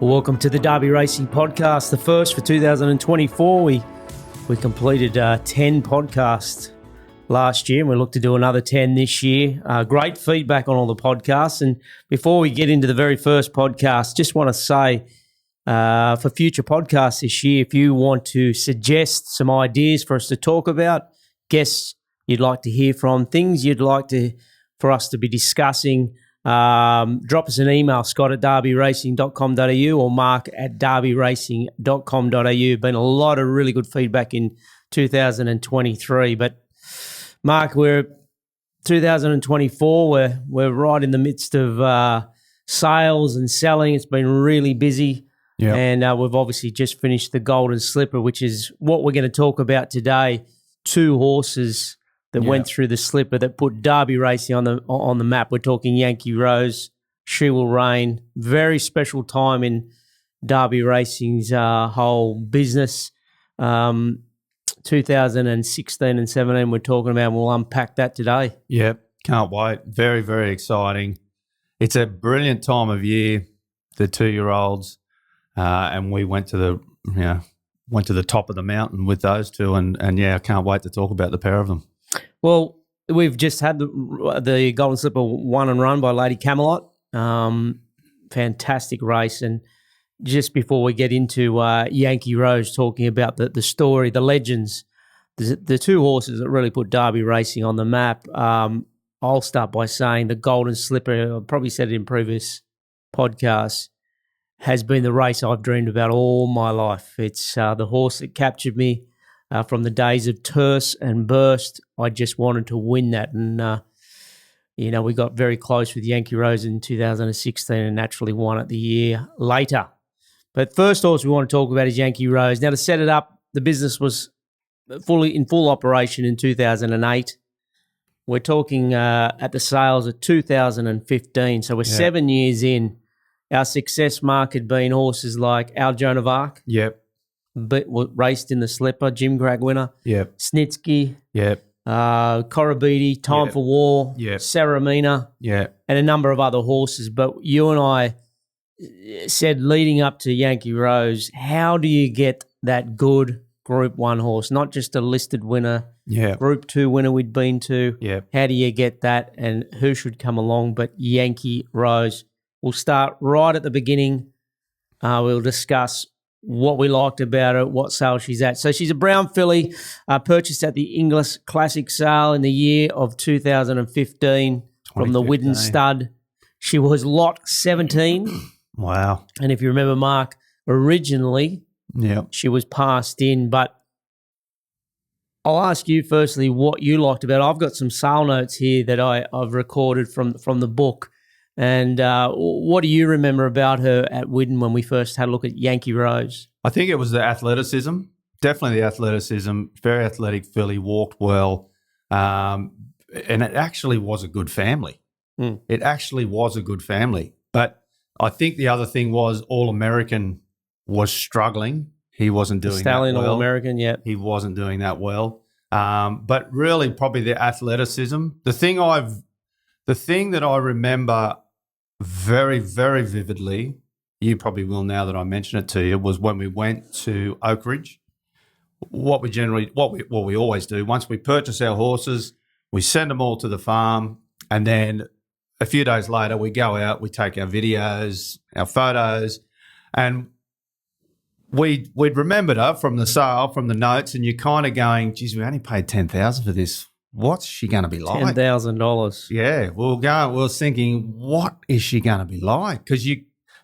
Welcome to the Darby Racing podcast, the first for 2024. We completed 10 podcasts last year, and we look to do another 10 this year. Great feedback on all the podcasts. And before we get into the very first podcast, just want to say for future podcasts this year, if you want to suggest some ideas for us to talk about, guests you'd like to hear from, things you'd like for us to be discussing, drop us an email, scott@darbyracing.com.au or mark@darbyracing.com.au. Been a lot of really good feedback in 2023. But Mark, we're 2024. We're right in the midst of sales and selling. It's been really busy. Yeah. And we've obviously just finished the Golden Slipper, which is what we're going to talk about today. Two horses that went through the Slipper that put Darby Racing on the map. We're talking Yankee Rose, She Will Reign. Very special time in Darby Racing's whole business. 2016 and 17 we're talking about, and we'll unpack that today. Yep, can't wait. Very, very exciting. It's a brilliant time of year, the 2-year-olds, and we went to the top of the mountain with those two, and I can't wait to talk about the pair of them. Well, we've just had the Golden Slipper won and run by Lady Camelot. Fantastic race. And just before we get into Yankee Rose, talking about the story, the legends, the two horses that really put Darby Racing on the map, I'll start by saying the Golden Slipper, I've probably said it in previous podcasts, has been the race I've dreamed about all my life. It's the horse that captured me. From the days of Terse and Burst, I just wanted to win that. And, we got very close with Yankee Rose in 2016 and naturally won it the year later. But first horse we want to talk about is Yankee Rose. Now, to set it up, the business was in full operation in 2008. We're talking at the sales of 2015. So we're 7 years in. Our success mark had been horses like Al Joan of Arc. Yep. But raced in the Slipper, Jim Cragg winner. Yep. Snitsky. Yep. Korobidi, Time for War. Yep. Saramina. Yep. And a number of other horses. But you and I said leading up to Yankee Rose, how do you get that good Group 1 horse? Not just a listed winner. Yeah. Group 2 winner we'd been to. Yeah. How do you get that, and who should come along but Yankee Rose? We'll start right at the beginning. We'll discuss what we liked about her, what sale she's at. So she's a brown filly, purchased at the English Classic sale in the year of 2015 from the Widden Stud. She was lot 17. Wow. And if you remember, Mark, originally she was passed in. But I'll ask you firstly what you liked about her. I've got some sale notes here that I've recorded from the book. And what do you remember about her at Widden when we first had a look at Yankee Rose? I think it was the athleticism. Definitely the athleticism. Very athletic filly, walked well. And it actually was a good family. It actually was a good family. But I think the other thing was All-American was struggling. He wasn't doing Stallion that well. All-American, yeah. He wasn't doing that well. But really probably the athleticism. The thing that I remember very, very vividly, you probably will now that I mention it to you, was when we went to Oak Ridge. What we always do, once we purchase our horses, we send them all to the farm, and then a few days later we go out, we take our videos, our photos, and we'd remembered her from the sale, from the notes, and you're kind of going, geez, we only paid $10,000 for this. What's she going to be like? $10,000. Yeah, we were thinking, what is she going to be like? Because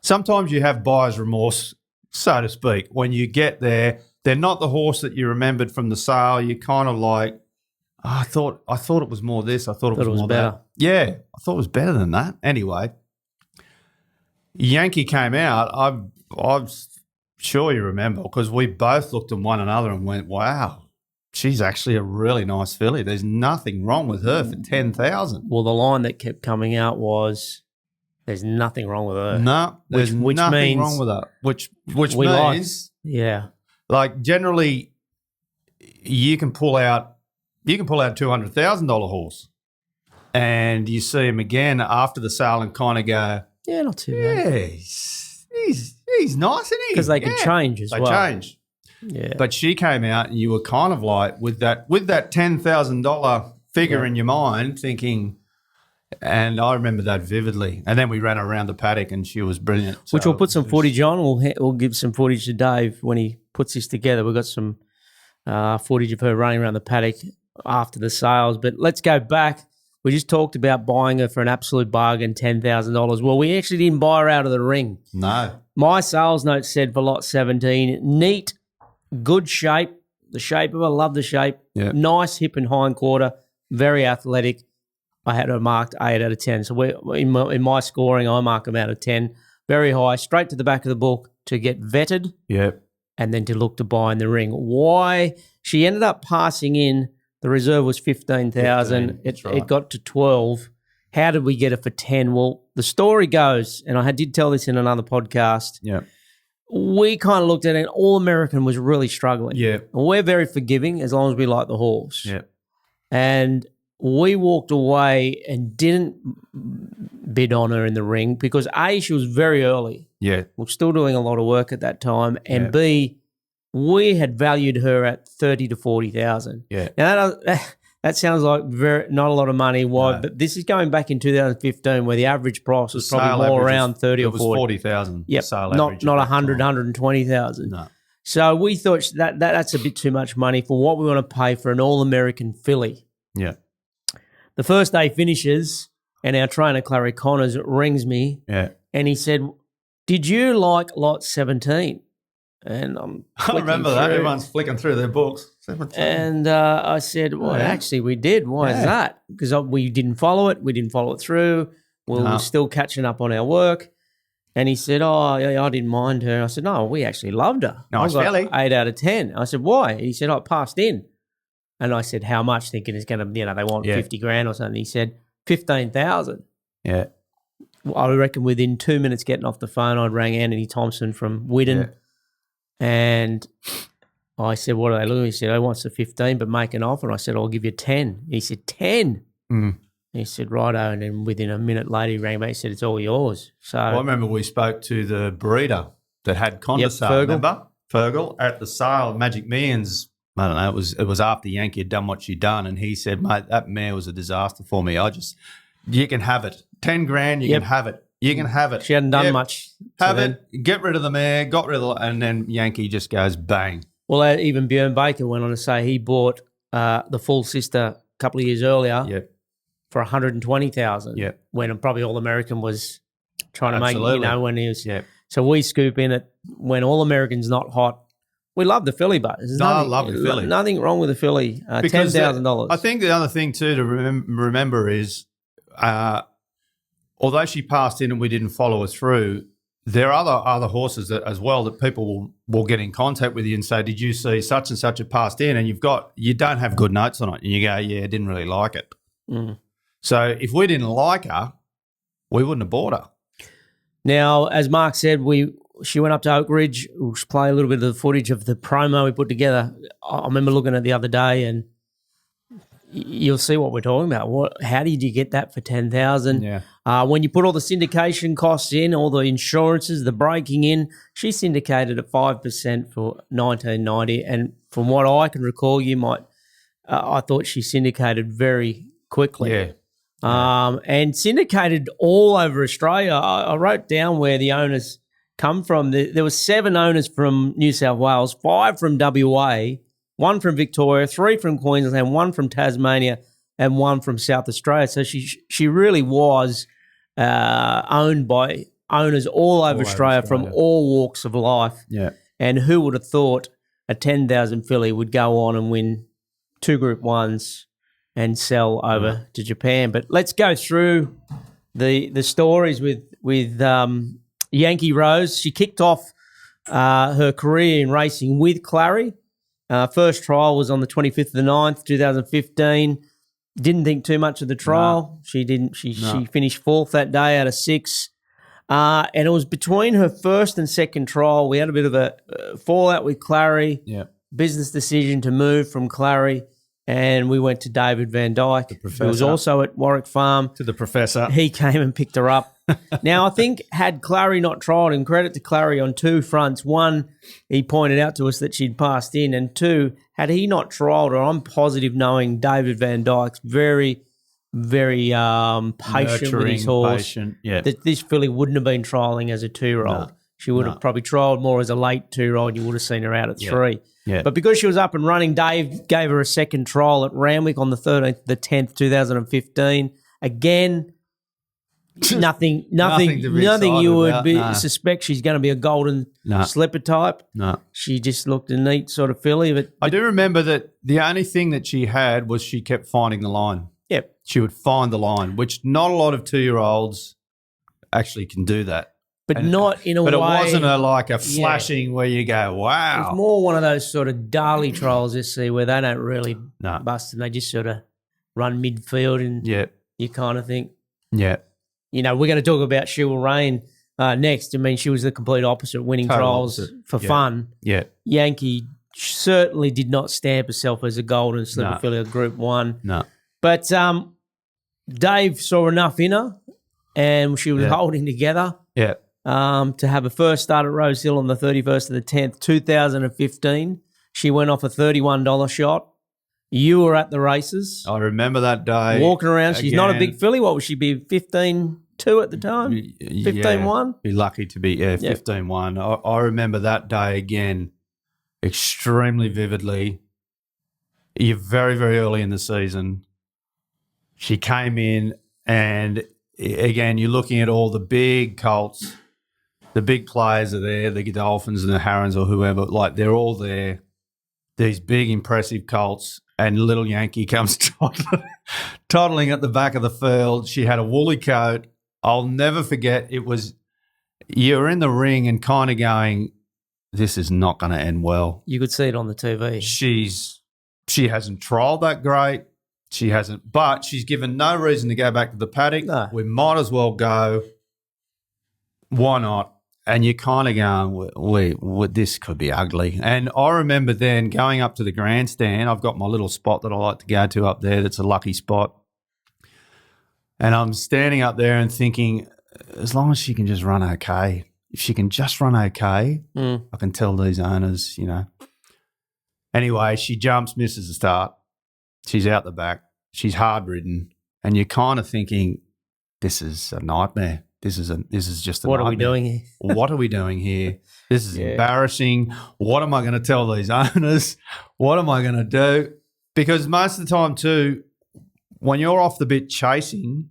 sometimes you have buyer's remorse, so to speak. When you get there, they're not the horse that you remembered from the sale. You're kind of like, I thought it was more this. I thought it was more better. that. Yeah, I thought it was better than that. Anyway, Yankee came out. I'm sure you remember, because we both looked at one another and went, wow. She's actually a really nice filly. There's nothing wrong with her for $10,000. Well, the line that kept coming out was, "There's nothing wrong with her." No, there's nothing wrong with her. Which means, like generally, you can pull out $200,000 horse, and you see him again after the sale and kind of go, yeah, not too bad. he's nice, isn't he? Because they could change as they well. change. Yeah. But she came out and you were kind of like with that $10,000 figure in your mind thinking, and I remember that vividly. And then we ran around the paddock and she was brilliant. Which we'll put some footage on. We'll give some footage to Dave when he puts this together. We've got some footage of her running around the paddock after the sales. But let's go back. We just talked about buying her for an absolute bargain, $10,000. Well, we actually didn't buy her out of the ring. No. My sales note said for lot 17, neat, good shape. The shape of her, love the shape. Yeah. Nice hip and hind quarter, very athletic. I had her marked 8 out of 10. So in my scoring, I mark them out of 10. Very high, straight to the back of the book to get vetted. Yeah. And then to look to buy in the ring. Why? She ended up passing in. The reserve was 15,000. It got to 12. How did we get it for 10? Well, the story goes, and I did tell this in another podcast. Yeah. We kind of looked at it, and All American was really struggling. Yeah. And we're very forgiving as long as we like the horse. Yeah. And we walked away and didn't bid on her in the ring because A, she was very early. Yeah. We're still doing a lot of work at that time. And B, we had valued her at 30 to 40,000. Yeah. Now that sounds like not a lot of money. Why? No. But this is going back in 2015, where the average price was probably more around 30 or 40. It was 40,000. Yep. Not 100, 120,000. No. So we thought that's a bit too much money for what we want to pay for an All-American filly. Yeah. The first day finishes, and our trainer, Clary Connors, rings me, and he said, "Did you like lot 17?" And I remember that. Everyone's flicking through their books. 17. And I said, well, actually, we did. Why is that? Because we didn't follow it. We didn't follow it through. We were still catching up on our work. And he said, oh, yeah, I didn't mind her. I said, no, we actually loved her. Nice I got filly. 8 out of 10. I said, why? He said, I passed in. And I said, how much? Thinking it's going to, they want 50 grand or something. He said, 15,000. Yeah. I reckon within 2 minutes getting off the phone, I rang Anthony Thompson from Widden. Yeah. And I said, what are they looking? He said, oh, wants the 15, but make an offer. And I said, I'll give you 10. He said, 10? Mm. He said, righto. And then within a minute later, he rang back and said, it's all yours. So I remember we spoke to the breeder that had Condesar, remember? Fergal at the sale, Magic Millions. I don't know, it was after Yankee had done what she'd done. And he said, mate, that mare was a disaster for me. You can have it. 10 grand, you can have it. You can have it. She hadn't done much. Have it. Get rid of the mare. Got rid of and then Yankee just goes bang. Well, even Björn Baker went on to say he bought the full sister a couple of years earlier for 120,000. Yeah. When probably All American was trying to make when he was. Yeah. So we scoop in it when All American's not hot. We love the filly, but there's I love the filly. Nothing wrong with the filly. $10,000. I think the other thing too to remember is. Although she passed in and we didn't follow her through, there are other horses as well that people will get in contact with you and say, did you see such and such a passed in? And you don't have good notes on it. And you go, yeah, I didn't really like it. Mm. So if we didn't like her, we wouldn't have bought her. Now, as Mark said, she went up to Oak Ridge. We'll play a little bit of the footage of the promo we put together. I remember looking at it the other day and you'll see what we're talking about. How did you get that for 10,000? Yeah. When you put all the syndication costs in, all the insurances, the breaking in, she syndicated at 5% for 1990. And from what I can recall, I thought she syndicated very quickly. Yeah. And syndicated all over Australia. I wrote down where the owners come from. There were 7 owners from New South Wales, 5 from WA, 1 from Victoria, 3 from Queensland, 1 from Tasmania, and 1 from South Australia. So she really was owned by owners all over Australia from all walks of life. Yeah. And who would have thought a 10,000 filly would go on and win 2 Group 1s and sell over to Japan? But let's go through the stories with Yankee Rose. She kicked off her career in racing with Clary. First trial was on the 25th of the 9th, 2015. Didn't think too much of the trial. She didn't. She finished 4th that day out of 6. And it was between her first and second trial. We had a bit of a fallout with Clary. Yeah. Business decision to move from Clary. And we went to David Van Dyke, who was also at Warwick Farm. To the professor. He came and picked her up Now, I think had Clary not trialled, and credit to Clary on two fronts. One, he pointed out to us that she'd passed in, and two, had he not trialled her, I'm positive knowing David Van Dyke's very, very patient with his horse, that this filly wouldn't have been trialling as a 2-year-old. No. She would have probably trialled more as a late 2-year-old. You would have seen her out at 3. Yeah. But because she was up and running, Dave gave her a second trial at Randwick on the 13th, the 10th, 2015. Again, nothing you would suspect she's going to be a golden slipper type. No. She just looked a neat sort of filly. But I do remember that the only thing that she had was she kept finding the line. Yep. She would find the line, which not a lot of 2-year-olds actually can do that. But not in a way. But it wasn't a flashing where you go, wow. It's more one of those sort of Darley trials you see where they don't really bust and they just sort of run midfield and you kind of think. Yeah. You know, we're going to talk about She Will Reign next. I mean, she was the complete opposite, winning trials for fun. Yeah. Yankee certainly did not stamp herself as a golden slipper filly of Group 1. No. But Dave saw enough in her and she was holding together. Yeah. To have a first start at Rose Hill on the 31st of the 10th, 2015. She went off a $31 shot. You were at the races. I remember that day. Walking around. She's not a big filly. What would she be, 15-2 at the time? 15-1? Be lucky to be, 15-1. I remember that day again extremely vividly. You're very, very early in the season. She came in and, again, you're looking at all the big colts. The big players are there, the Godolphins and the Herons or whoever, they're all there. These big, impressive colts, and little Yankee comes toddling at the back of the field. She had a woolly coat. I'll never forget, you're in the ring and kind of going, this is not going to end well. You could see it on the TV. She hasn't trialled that great. She hasn't, but she's given no reason to go back to the paddock. No. We might as well go. Why not? And you're kind of going, this could be ugly. And I remember then going up to the grandstand. I've got my little spot that I like to go to up there that's a lucky spot. And I'm standing up there and thinking, as long as she can just run okay, if she can just run okay, I can tell these owners, Anyway, she jumps, misses the start. She's out the back. She's hard ridden. And you're kind of thinking, this is a nightmare. This is just a nightmare. What are we doing here? What are we doing here? This is embarrassing. What am I going to tell these owners? What am I going to do? Because most of the time too, when you're off the bit chasing,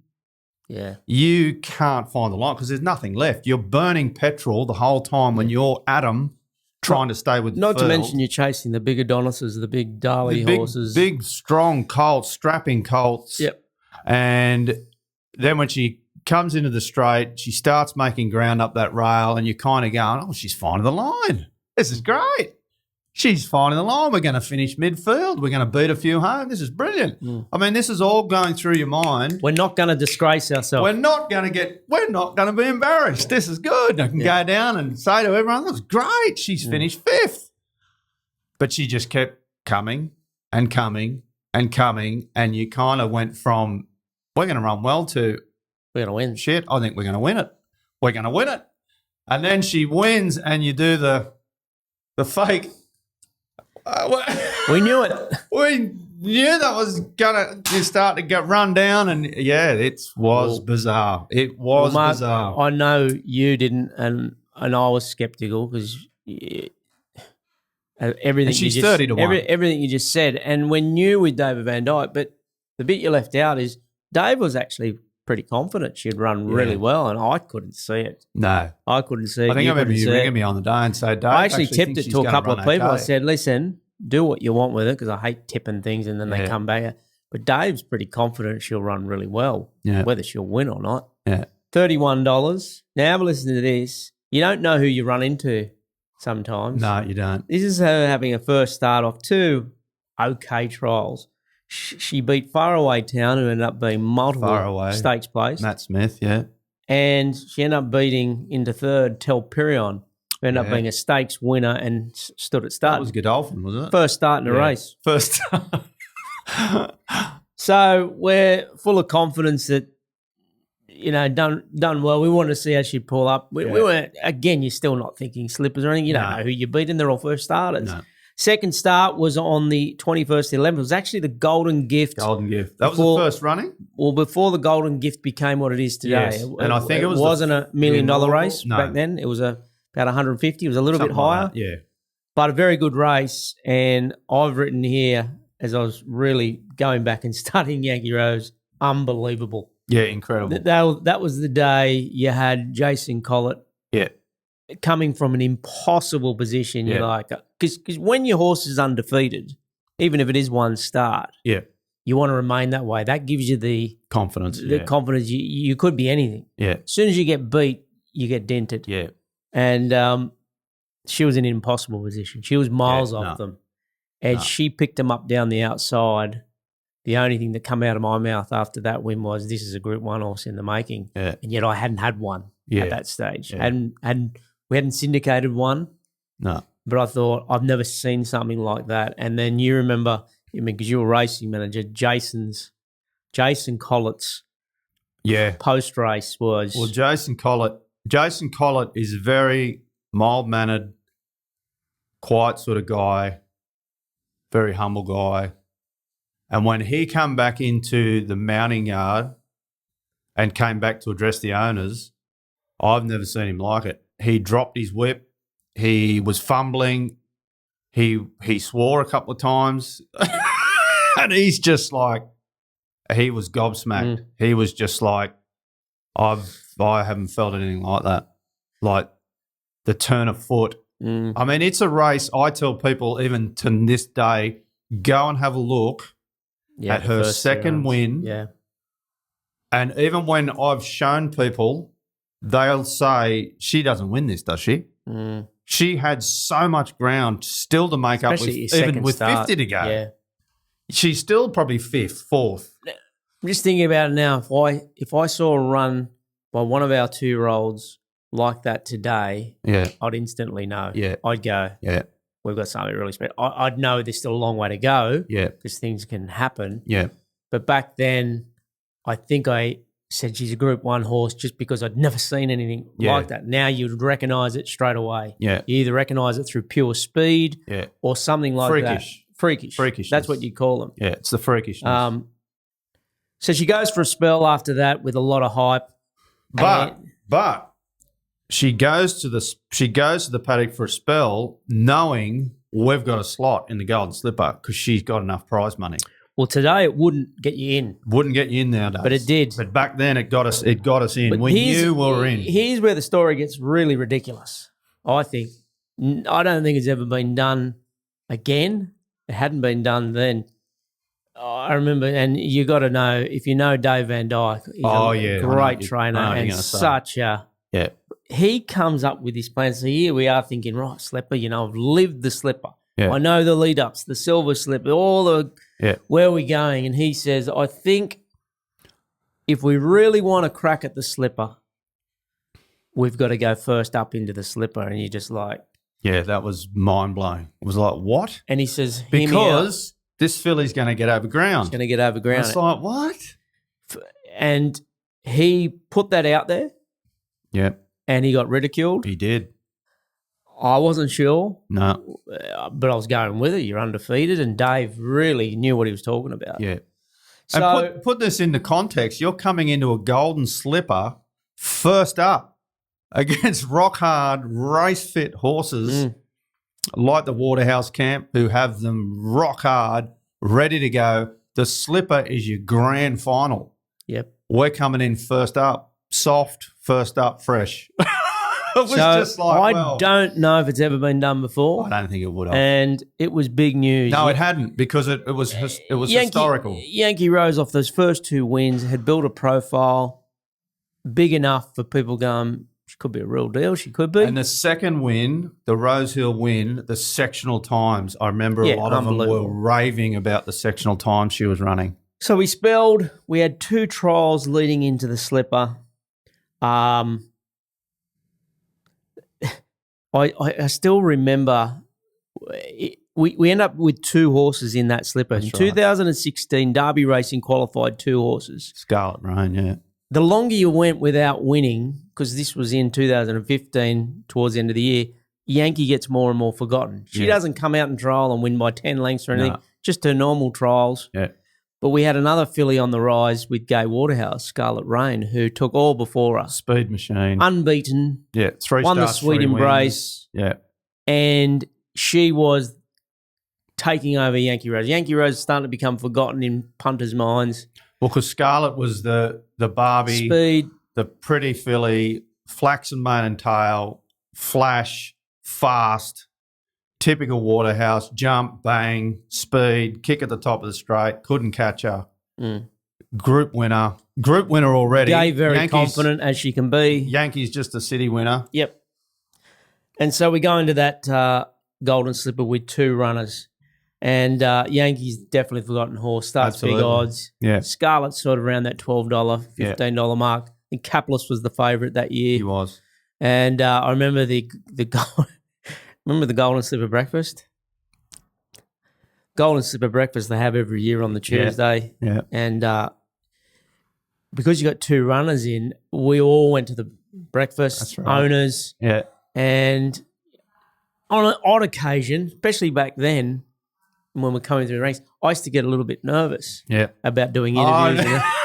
you can't find the line because there's nothing left. You're burning petrol the whole time when you're at them trying to stay with the Not field. to mention you're chasing the big Adonises, the big Darley horses. Big, strong colts, strapping colts. Yep. And then when she comes into the straight, she starts making ground up that rail and you're kind of going, oh, she's finding the line. This is great. She's finding the line. We're going to finish midfield. We're going to beat a few home. This is brilliant. I mean, this is all going through your mind. We're not going to disgrace ourselves. We're not going to be embarrassed. This is good. I can go down and say to everyone, that's great. She's finished 5th. But she just kept coming and coming and coming. And you kind of went from, we're going to run well to, we're going to win. Shit, I think we're going to win it. We're going to win it. And then she wins and you do the fake. We knew it. We knew that was going to start to get run down and, it was bizarre. It was Mark, bizarre. I know you didn't and I was sceptical because everything she's you just, 30-1. Everything you just said. And we knew with David Van Dyke, but the bit you left out is Dave was actually pretty confident she'd run really well, and I couldn't see it. No. I couldn't see it. I think I remember you ringing me on the day and say, Dave, I actually tipped it to a couple of people. Okay. I said, listen, do what you want with it because I hate tipping things and then they come back. But Dave's pretty confident she'll run really well, whether she'll win or not. Yeah. $31. Now have a listen to this. You don't know who you run into sometimes. No, you don't. This is her having a first start off 2 okay trials. She beat Faraway Town, who ended up being multiple stakes place. Matt Smith, And she ended up beating into 3rd Telperion, who ended up being a stakes winner and stood at start. That was Godolphin, was it? First start in a race. First start. So we're full of confidence that done well. We wanted to see how she'd pull up. We weren't, again, you're still not thinking slippers or anything. You don't know who you're beating. They're all first starters. No. Second start was on the 21st of the 11th. It was actually the Golden Gift. Golden Gift. That was the first running? Well, before the Golden Gift became what it is today. Yes. And I think it wasn't a $1 million race No. back then. It was about 150. It was a little Something bit higher. like that, yeah. But a very good race. And I've written here, as I was really going back and studying Yankee Rose, unbelievable. Yeah, incredible. That was the day you had Jason Collett coming from an impossible position. You're like, because when your horse is undefeated, even if it is one start, you want to remain that way. That gives you the confidence. The confidence you could be anything. Yeah. As soon as you get beat, you get dented. Yeah. And she was in an impossible position. She was miles off them. And she picked them up down the outside. The only thing that come out of my mouth after that win was, this is a Group 1 horse in the making. Yeah. And yet I hadn't had one at that stage. Yeah. We hadn't syndicated one. No. But I thought, I've never seen something like that. And then you remember, because you were racing manager, Jason Collett's post-race was... Well, Jason Collett is a very mild-mannered, quiet sort of guy, very humble guy. And when he came back into the mounting yard and came back to address the owners, I've never seen him like it. He dropped his whip. He was fumbling. He swore a couple of times. And he's just like, he was gobsmacked. He was just like, I haven't felt anything like that. Like the turn of foot. I mean, it's a race. I tell people even to this day, go and have a look at her second win. Yeah. And even when I've shown people, they'll say, she doesn't win this, does she? She had so much ground still to make up with, even with 50 to go. Yeah. She's still probably fifth, fourth. I'm just thinking about it now. If I saw a run by one of our 2-year-olds like that today, I'd instantly know. Yeah. I'd go, we've got something really special. I'd know there's still a long way to go. Yeah. Because things can happen. Yeah. But back then, I think I said she's a Group 1 horse just because I'd never seen anything like that. Now you'd recognise it straight away. Yeah. You either recognise it through pure speed or something like that. Freakish. That's what you'd call them. Yeah, it's the freakishness. So she goes for a spell after that with a lot of hype. But she goes to the paddock for a spell knowing we've got a slot in the Golden Slipper because she's got enough prize money. Well, today it wouldn't get you in. Wouldn't get you in nowadays. But it did. But back then it got us in. We knew we were in. Here's where the story gets really ridiculous, I think. I don't think it's ever been done again. It hadn't been done then. I remember, and you got to know, if you know Dave Van Dyke, he's a great trainer and such a... Yeah. He comes up with his plans. So here we are thinking, right, Slipper, I've lived the Slipper. Yeah. I know the lead-ups, the Silver Slipper, all the... Yeah. Where are we going? And he says, I think if we really want to crack at the Slipper, we've got to go first up into the Slipper. And you're just like... Yeah, that was mind-blowing. It was like, what? And he says... Because this filly's going to get over ground. It's going to get over ground. It's like, what? And he put that out there. Yeah. And he got ridiculed. He did. I wasn't sure. No. But I was going with it. You're undefeated. And Dave really knew what he was talking about. Yeah. So, and put this into context. You're coming into a Golden Slipper first up against rock-hard, race-fit horses like the Waterhouse Camp who have them rock-hard, ready to go. The Slipper is your grand final. Yep. We're coming in first up, soft, first up, fresh. It was just like, I don't know if it's ever been done before. I don't think it would have. And it was big news. No, it hadn't because it was historical. Yankee Rose, off those first 2 wins, had built a profile big enough for people going, she could be a real deal. She could be. And the second win, the Rose Hill win, the sectional times, I remember a lot of them were raving about the sectional times she was running. So we had 2 trials leading into the Slipper. I still remember we end up with 2 horses in that Slipper. That's in right. 2016, Darby Racing qualified 2 horses. Scarlet Rain, yeah. the longer you went without winning, because this was in 2015, towards the end of the year, Yankee gets more and more forgotten. She doesn't come out in trial and win by 10 lengths or anything, just her normal trials. Yeah. But we had another filly on the rise with Gay Waterhouse, Scarlet Rain, who took all before us. Speed machine. Unbeaten. Yeah, 3 won starts, the Sweet 3 Embrace. wins. Yeah. And she was taking over Yankee Rose. Yankee Rose is starting to become forgotten in punters' minds. Well, because Scarlet was the Barbie, Speed, the pretty filly, flaxen mane and tail, flash, fast, typical Waterhouse, jump, bang, speed, kick at the top of the straight, couldn't catch her. Group winner already. Gay, very confident as she can be. Yankees just a city winner. Yep. And so we go into that Golden Slipper with 2 runners. And Yankees definitely forgotten horse. Starts Absolutely. big odds. Yeah. Scarlet's sort of around that $12, $15 mark. I think Capitalist was the favourite that year. He was. And I remember remember the Golden Slipper breakfast? Golden Slipper breakfast they have every year on the Tuesday. Yeah. And because you got 2 runners in, we all went to the breakfast, That's right. owners. Yeah. And on an odd occasion, especially back then, when we're coming through the ranks, I used to get a little bit nervous about doing interviews. Oh,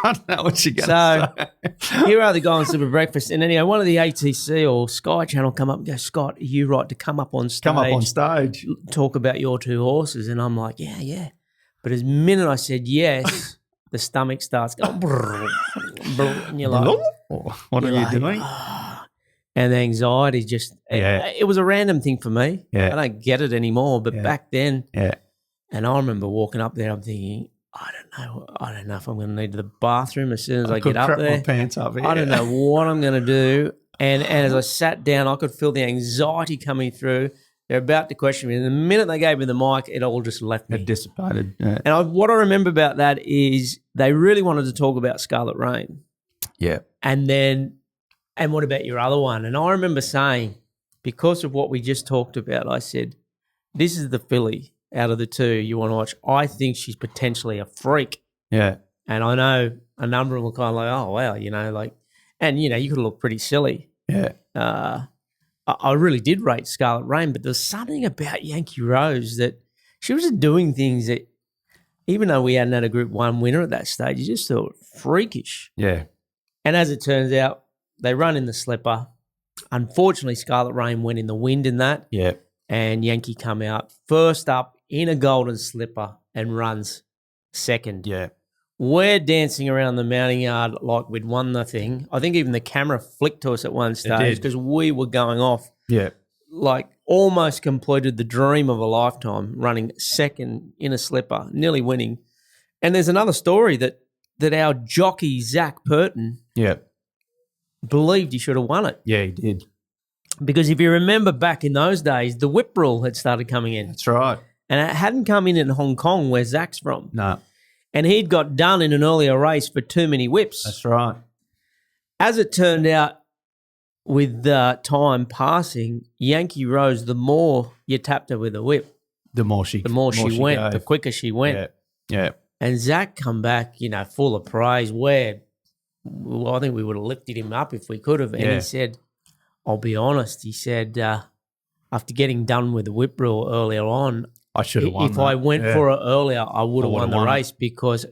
I don't know what you're going to say. Here are the Golden Slipper breakfast. And anyway, one of the ATC or Sky Channel come up and go, Scott, are you right to come up on stage? Talk about your 2 horses. And I'm like, yeah. But as minute I said yes, the stomach starts going, brrr, brrr, and you're like, what are you doing? And the anxiety just, it was a random thing for me. Yeah. I don't get it anymore. But back then, and I remember walking up there, I'm thinking, I don't know if I'm going to need the bathroom as soon as I get up there. My pants up here. I don't know what I'm going to do. And as I sat down, I could feel the anxiety coming through. They're about to question me. And the minute they gave me the mic, it all just left me. It dissipated. Yeah. And what I remember about that is they really wanted to talk about Scarlet Rain. Yeah. And what about your other one? And I remember saying, because of what we just talked about, I said, this is the filly out of the 2 you want to watch. I think she's potentially a freak. Yeah. And I know a number of them were kind of like, oh, wow, and, you could look pretty silly. Yeah. I really did rate Scarlet Rain, but there's something about Yankee Rose that she was just doing things that, even though we hadn't had a Group 1 winner at that stage, you just thought freakish. Yeah. And as it turns out, they run in the slipper. Unfortunately, Scarlet Rain went in the wind in that. Yeah. And Yankee come out first up in a golden slipper and runs second. Yeah. We're dancing around the mounting yard like we'd won the thing. I think even the camera flicked to us at one stage because we were going off. Yeah. Like almost completed the dream of a lifetime, running second in a slipper, nearly winning. And there's another story that our jockey, Zach Purton, believed he should have won it. Yeah, he did. Because if you remember back in those days, the whip rule had started coming in. That's right. And it hadn't come in Hong Kong where Zach's from. No. And he'd got done in an earlier race for too many whips. That's right. As it turned out, with time passing, Yankee Rose, the more you tapped her with a whip, the more she went, gave. the quicker she went. Yeah. And Zach come back, full of praise. I think we would have lifted him up if we could have. And he said, I'll be honest, he said, after getting done with the whip rule earlier on, I should have won. If I went for it earlier, I would have won the race because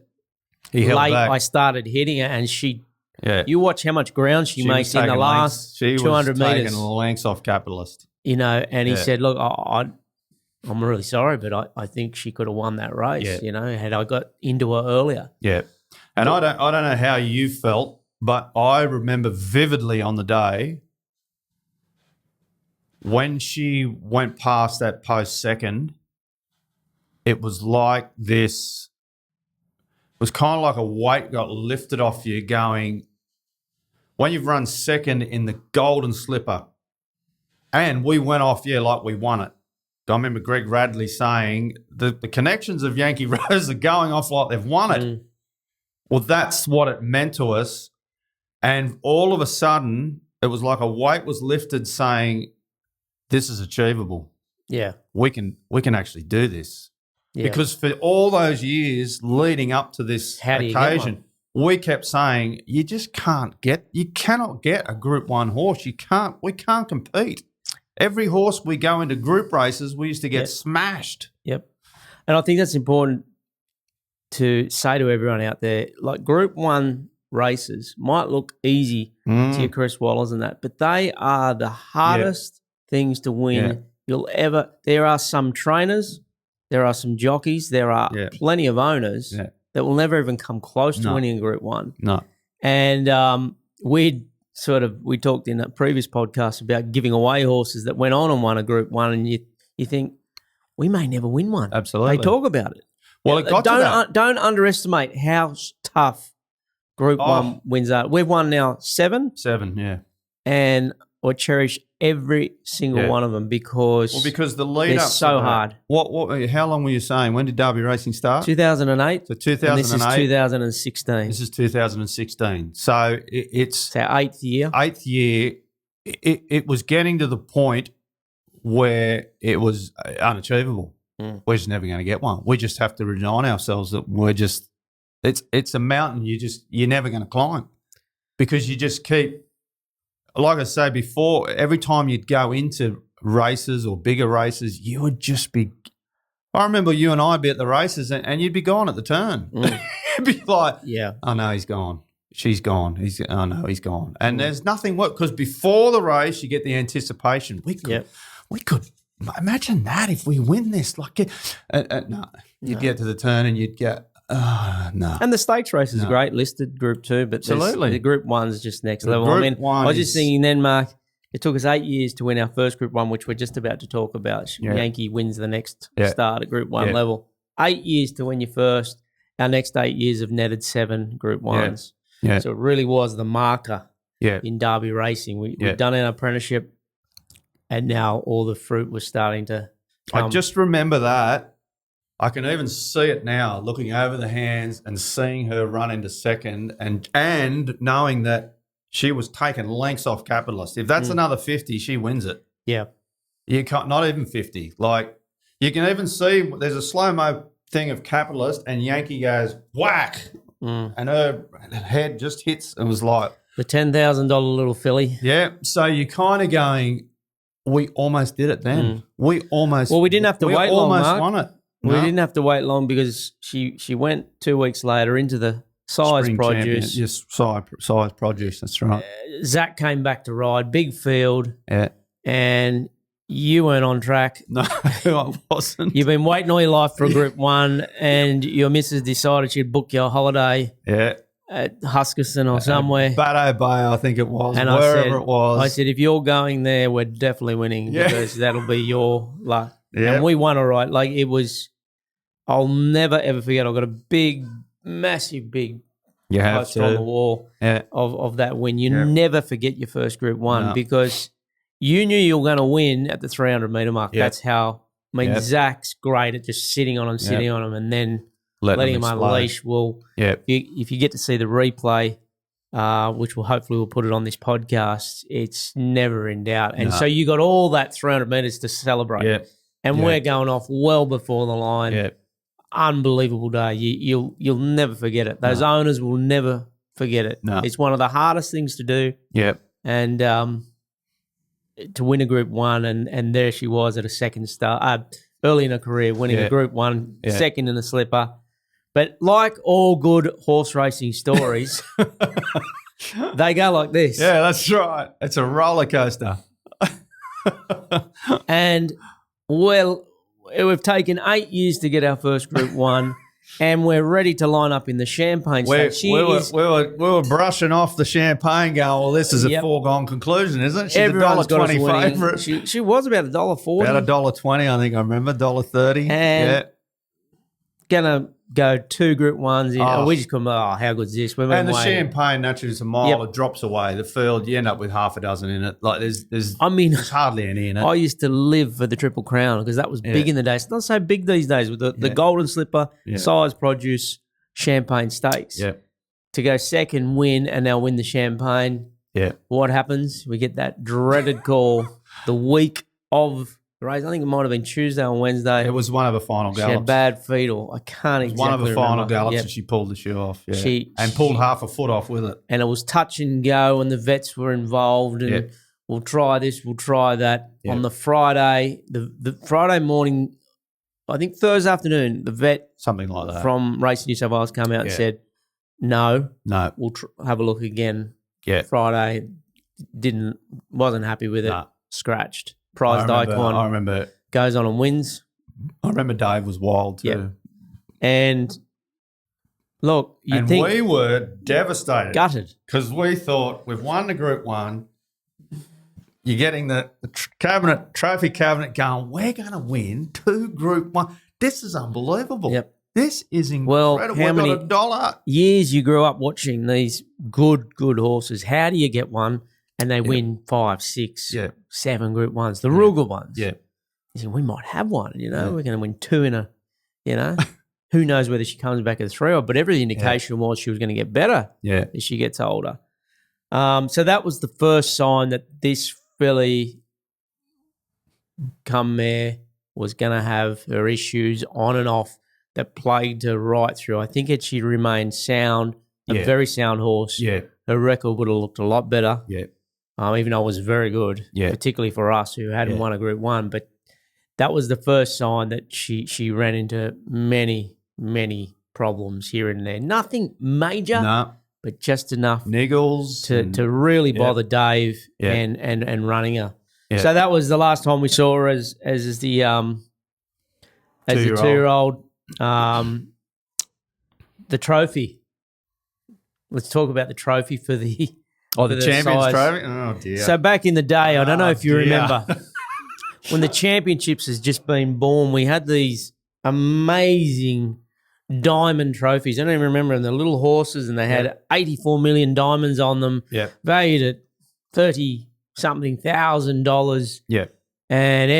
he held late back. I started hitting her and she you watch how much ground she makes in the last 200 metres. Taking lengths off Capitalist. And he said, look, I'm really sorry, but I think she could have won that race, had I got into her earlier. Yeah. And I don't know how you felt, but I remember vividly on the day when she went past that post second, it was like this. It was kind of like a weight got lifted off you going, when you've run second in the golden slipper, and we went off, like we won it. I remember Greg Radley saying the connections of Yankee Rose are going off like they've won it. Well, that's what it meant to us. And all of a sudden, it was like a weight was lifted saying, this is achievable. Yeah. We can actually do this. Yeah. Because for all those years leading up to this occasion, we kept saying, you cannot get a Group 1 horse. We can't compete. Every horse we go into group races, we used to get smashed. Yep. And I think that's important to say to everyone out there, like Group 1 races might look easy to your Chris Wallers and that, but they are the hardest things to win you'll ever. There are some trainers, there are some jockeys, there are plenty of owners that will never even come close to winning a Group 1. No. And we talked in a previous podcast about giving away horses that went on and won a Group 1, and you think, we may never win one. Absolutely. They talk about it. Well, it got to that. Don't underestimate how tough Group 1 wins are. We've won now 7. 7, yeah. And I cherish every single one of them because the lead they're up so hard. What? How long were you saying? When did Darby Racing start? 2008. So 2008. And this is 2016. This is 2016. So it's our 8th year. 8th year. It was getting to the point where it was unachievable. We're just never going to get one. We just have to remind ourselves that it's a mountain you're never going to climb, because you just keep, like I say before, every time you'd go into races or bigger races, you would just be, I remember you and I be at the races and you'd be gone at the turn. You'd be like, oh no, he's gone. She's gone. He's gone. And there's nothing worse, because before the race you get the anticipation. We could imagine that if we win this. No, you'd get to the turn and you'd get, no. And the stakes race is great, listed Group 2, but absolutely, the Group 1's just next level. Group 1 I was just thinking then, Mark, it took us 8 years to win our first Group 1, which we're just about to talk about. Yankee wins the next start at Group 1 level. 8 years to win your first. Our next 8 years have netted 7 Group 1s. Yeah. So it really was the marker in Darby Racing. We've done an apprenticeship, and now all the fruit was starting to come. I just remember that. I can even see it now, looking over the hands and seeing her run into second, and knowing that she was taking lengths off Capitalist. If that's another 50, she wins it. Yeah. You can't, not even 50. Like, you can even see there's a slow-mo thing of Capitalist, and Yankee goes, whack, and her head just hits and was like, the $10,000 little filly. Yeah. So you're kind of going, we almost did it then. We didn't have to wait long, almost Mark. won it. We didn't have to wait long, because she went 2 weeks later into the size Spring produce. Champion. Yes, size produce. That's right. Zach came back to ride, big field, and you weren't on track. No, I wasn't. You've been waiting all your life for a Group 1, and your missus decided she'd book your holiday at Huskerson or somewhere. Baddo Bay, I think it was, and wherever it was. I said, if you're going there, we're definitely winning, because that'll be your luck. Yeah. And we won all right. Like, it was, I'll never, ever forget. I've got a big, massive, big poster on the wall of that win. You never forget your first Group 1 because you knew you were going to win at the 300-metre mark. That's how, Zach's great at just sitting on him, and then letting him unleash. Well, if you get to see the replay, which we'll put it on this podcast, it's never in doubt. And so you got all that 300 metres to celebrate. Yeah. And we're going off well before the line. Yeah. Unbelievable day. You'll never forget it. Those owners will never forget it. No. It's one of the hardest things to do. Yeah. And to win a Group 1, and there she was at a second start, early in her career, winning a Group 1, second in the slipper. But like all good horse racing stories, they go like this. Yeah, that's right. It's a roller coaster. And, well, we've taken 8 years to get our first Group 1, and we're ready to line up in the Champagne Stakes. We were brushing off the Champagne going, well, this is a foregone conclusion, isn't it? She's Everyone's $1.20 favourite. She was about $1.40. About $1.20, I think I remember, $1.30. And going to go 2 Group 1s. We just couldn't, how good is this? And the Champagne, naturally, is a mile. It drops away. The field, you end up with half a dozen in it. Like there's hardly any in it. I used to live for the Triple Crown because that was big in the day. It's not so big these days with the Golden Slipper, size produce, Champagne Stakes. Yeah. To go second, win, and now win the Champagne. Yeah. What happens? We get that dreaded call the week of race. I think it might have been Tuesday or Wednesday. It was one of the final She had gallops. bad feet, or I can't exactly One of the final remember. gallops, Yep. and she pulled the shoe off. Yeah. And pulled half a foot off with it. And it was touch and go, and the vets were involved, and Yep. we'll try this, we'll try that. Yep. On the Friday, the Friday morning, I think Thursday afternoon, the vet Something like that. from Racing New South Wales came out and Yeah. said, no, No. we'll have a look again. Yeah. Friday, wasn't happy with it, Nah. scratched. Prized icon. I remember Goes on and wins. Dave was wild too. Yep. And look, you think we were devastated. gutted. Because we thought we've won the Group 1. You're getting the trophy cabinet going, we're going to win 2 Group 1. This is unbelievable. Yep. This is Well, incredible. how We've many- got $1. Years you grew up watching these good horses. How do you get one and they win 5, 6, Yeah. 7 Group 1s, the real good ones? Yeah. You think we might have one, Yeah. we're going to win 2 in a, who knows whether she comes back at 3 or, but every indication was she was going to get better Yeah. as she gets older. So that was the first sign that this filly come mare was going to have her issues on and off that plagued her right through. I think had she remained sound, a Yeah. very sound horse, Yeah. her record would have looked a lot better. Yeah. Even though it was very good, Yeah. particularly for us who hadn't Yeah. won a Group 1. But that was the first sign that she ran into many, many problems here and there. Nothing major, No. but just enough Niggles. to really Yeah. bother Dave Yeah. and running her. Yeah. So that was the last time we saw her as the 2-year-old. The trophy. Let's talk about the trophy for the Oh, for the Champions size. Trophy? Oh, dear. So back in the day, I don't know if you dear. remember, when the championships has just been born, we had these amazing diamond trophies. I don't even remember them. The little horses, and they had 84 million diamonds on them, Yeah. valued at $30-something thousand. Yeah. And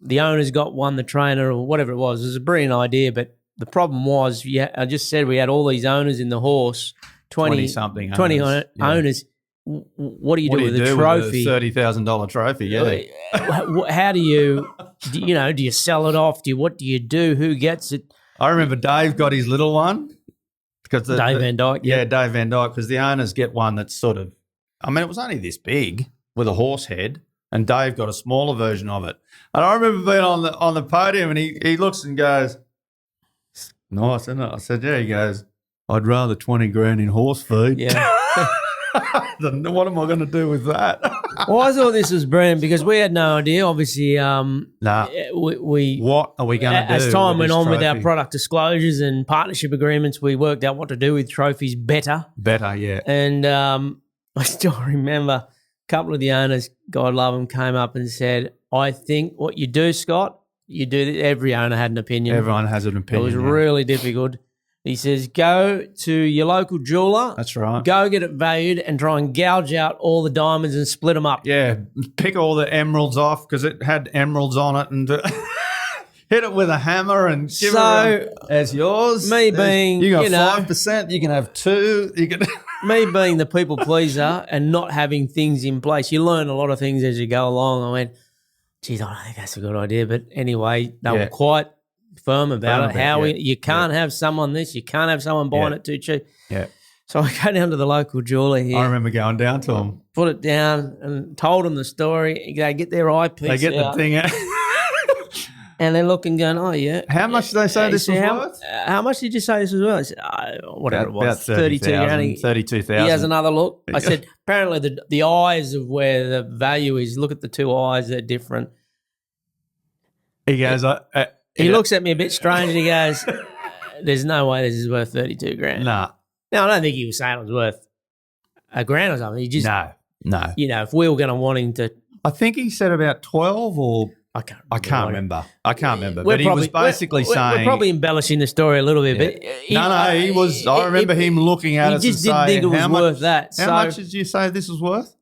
the owners got one, the trainer or whatever it was. It was a brilliant idea, but the problem was, I just said we had all these owners in the horse, 20-something 20 owners. Yeah. owners. What do you do with the With trophy? a $30,000 trophy? Yeah. How do you sell it off? What do you do? Who gets it? I remember Dave got his little one. Because Dave Van Dyke. Yeah, Dave Van Dyke, because the owners get one that's sort of, it was only this big with a horse head, and Dave got a smaller version of it. And I remember being on the podium, and he looks and goes, nice, isn't it? I said, yeah. He goes, I'd rather 20 grand in horse feed. Yeah. What am I going to do with that? Well, I thought this was brilliant because we had no idea. Obviously, Nah. we What are we going to do? as time went this on with our trophy? product disclosures and partnership agreements, we worked out what to do with trophies better. Better, yeah. And I still remember a couple of the owners, God love them, came up and said, I think what you do, Scott, you do this. Every owner had an opinion. Everyone has an opinion. It was yeah. really difficult. He says, go to your local jeweler. That's right. Go get it valued and try and gouge out all the diamonds and split them up. Yeah, pick all the emeralds off because it had emeralds on it, and hit it with a hammer and give it as yours. Me being, you got 5%, you can have 2. You can. Me being the people pleaser and not having things in place, you learn a lot of things as you go along. I went, geez, I don't think that's a good idea. But anyway, they were quite firm about it. You can't have someone this, you can't have someone buying it too cheap. Yeah. So I go down to the local jeweler here. I remember going down to them. Put it down and told them the story. They get their eyepiece They get out, the thing out. and they're looking, going, "Oh yeah." How much did they say this was worth? How much did you say this was worth? I said, whatever it was, About 32,000. 32,000. He has another look. I said, apparently the eyes of where the value is. Look at the two eyes; they're different. He goes. He looks at me a bit strange. And he goes, "There's no way this is worth 32 grand." Nah. No, I don't think he was saying it was worth $1 grand or something. He just, no. if we were going to want him to, I think he said about 12 or I can't remember. But We're he was basically saying we're probably embellishing the story a little bit, but he was. I remember him looking at us He just and didn't saying, think it was how much, worth that. How So much did you say this was worth?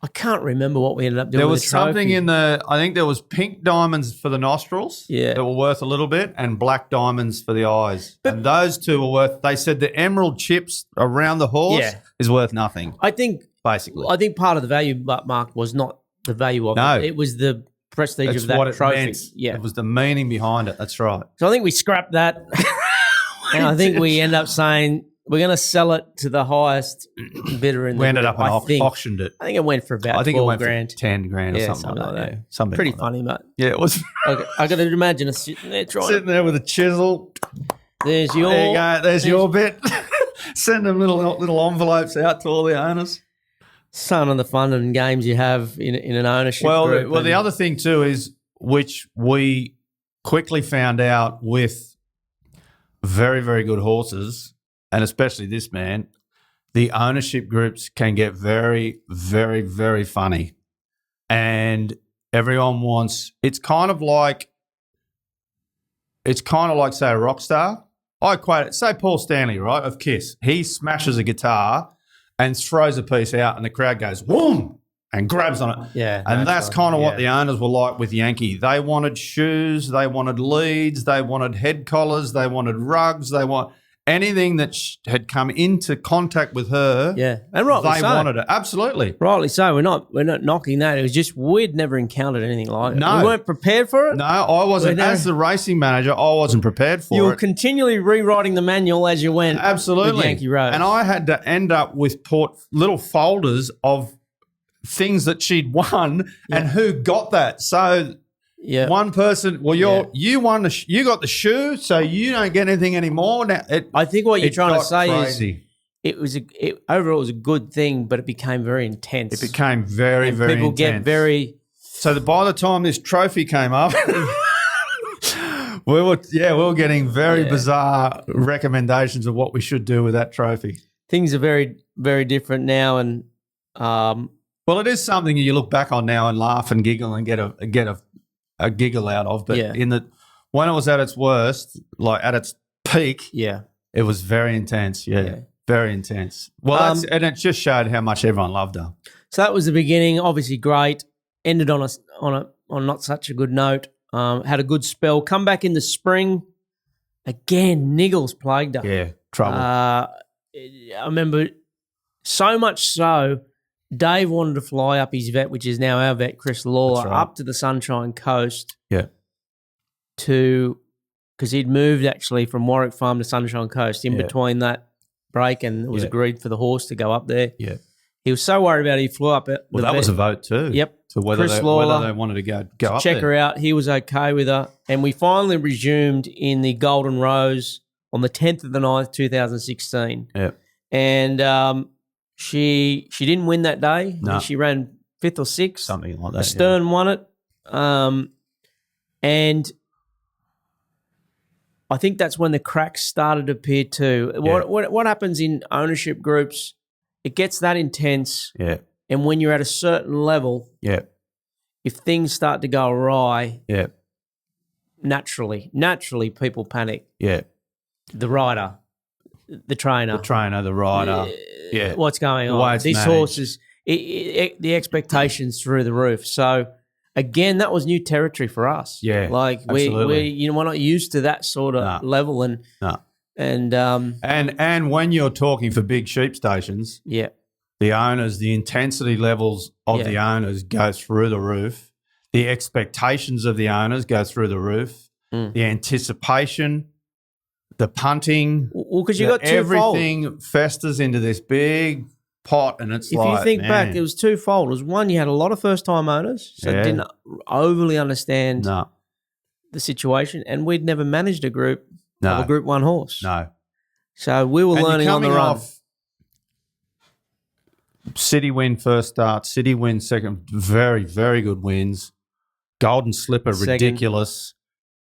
I can't remember what we ended up doing. There with was the trophy. something in the. I think there was pink diamonds for the nostrils. Yeah. that were worth a little bit, and black diamonds for the eyes. And those two were worth. They said the emerald chips around the horse is worth nothing. I think basically. part of the value, Mark, was not the value of No. it. It was the prestige That's of that what it trophy. meant. Yeah. It was the meaning behind it. That's right. So I think we scrapped that. And I think we end up saying we're going to sell it to the highest bidder in the We ended group, up and auctioned it. I think it went for about 12 grand. For 10 grand or something like that. Yeah. Something Pretty like funny, mate. Yeah, it was. I got to imagine us sitting there Sitting there with a chisel. There's your. There you go. There's your bit. Send them little envelopes out to all the owners. Some of the fun and games you have in an ownership group. Well, the other thing too is, which we quickly found out with very, very good horses, and especially this man, the ownership groups can get very, very, very funny. And everyone wants, it's kind of like, say, a rock star. I quote it, say Paul Stanley, right, of Kiss. He smashes a guitar and throws a piece out and the crowd goes, whoom, and grabs on it. Yeah. And that's kind of what the owners were like with Yankee. They wanted shoes, they wanted leads, they wanted head collars, they wanted rugs, they want anything that had come into contact with her. Yeah. And rightly they so. wanted it. Absolutely. Rightly so. We're not knocking that. It was just we'd never encountered anything like it. No. We weren't prepared for it. No, I wasn't. As the racing manager, I wasn't prepared for it. You were continually rewriting the manual as you went. Absolutely. With Yankee Rose. And I had to end up with little folders of things that she'd won and who got that. So one person, you won you got the shoe, so you don't get anything anymore. Now I think what you're trying to say crazy. is overall it was a good thing, but it became very intense. It became very, and very people intense. get very. So that by the time this trophy came up, we were getting very bizarre recommendations of what we should do with that trophy. Things are very, very different now, and well, it is something you look back on now and laugh and giggle and get a giggle out of. But when it was at its worst, like at its peak, it was very intense. Yeah. Very intense. Well, and it just showed how much everyone loved her. So that was the beginning. Obviously, great. Ended on not such a good note. Had a good spell. Come back in the spring. Again, niggles plagued her. Yeah, trouble. I remember so much so, Dave wanted to fly up his vet, which is now our vet, Chris Lawler, up to the Sunshine Coast. Yeah. Because he'd moved actually from Warwick Farm to Sunshine Coast in between that break, and it was agreed for the horse to go up there. Yeah. He was so worried about it, he flew up. That was a vote too. Yep. So whether they wanted to go up check there. her out. He was okay with her. And we finally resumed in the Golden Rose on the 10th of the 9th, 2016. Yeah. And she didn't win that day. No. She ran 5th or 6th. Something like that. Stern won it. And I think that's when the cracks started to appear too. What happens in ownership groups, it gets that intense. Yeah. And when you're at a certain level, if things start to go awry, naturally people panic. Yeah. The rider, the trainer. The rider. What's going on? These horses, the expectations through the roof. So again, that was new territory for us. Yeah, like we're not used to that sort of level, and when you're talking for big sheep stations, the owners, the intensity levels of the owners go through the roof. The expectations of the owners go through the roof. The anticipation, the punting. Well, because you got everything festers into this big pot, and it's if you think back, it was twofold. It was one, you had a lot of first-time owners, so didn't overly understand the situation, and we'd never managed a group of a Group 1 horse. No. So we were learning on the run. City win first start, City win second, very, very good wins. Golden Slipper, ridiculous.